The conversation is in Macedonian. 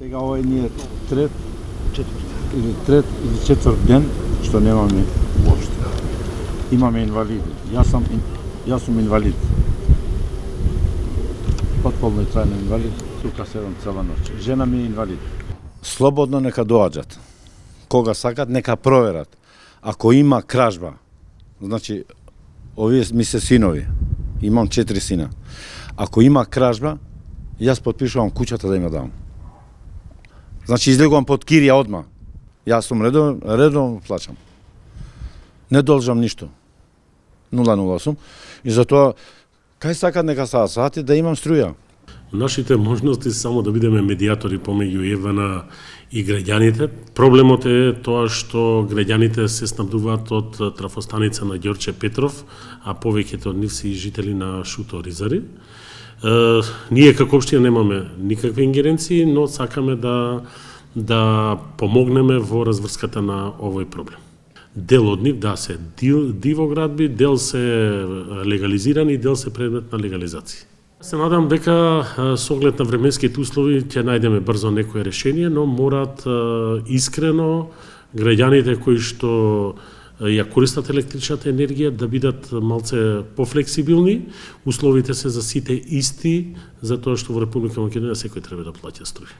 Сега овој ни е трет или четврт ден што немаме уопште. Имаме инвалиди. Јас сум инвалид. Потполно и трајно инвалид, тука седам цела ноќ. Жена ми е инвалид. Слободно нека доаѓат. Кога сакат, нека проверат. Ако има кражба, значи, овие ми се синови, имам 4 сина. Ако има кражба, јас потпишувам куќата да им дам. Значи, излегувам под кирија одма. Јас сум редовно плачам. Не должам ништо. 0,0 сум. И затоа, кај сакат нека сати да имам струја. Нашите можности се само да бидеме медијатори помеѓу ЕВН и граѓаните. Проблемот е тоа што граѓаните се снабдуваат од трафостаница на Ѓорче Петров, а повеќето од нив се и жители на Шуто Ризари. Ние како општина немаме никакви ингеренции, но сакаме да помогнеме во разврската на овој проблем. Дел од нив се дивоградби, дел се легализирани, дел се предмет на легализација. Се надам дека со оглед на временските услови ќе најдеме брзо некое решение, но мораат искрено граѓаните кои што ја користат електричната енергија да бидат малце пофлексибилни. Условите се за сите исти, затоа што во Република Македонија секој треба да плаќа струја.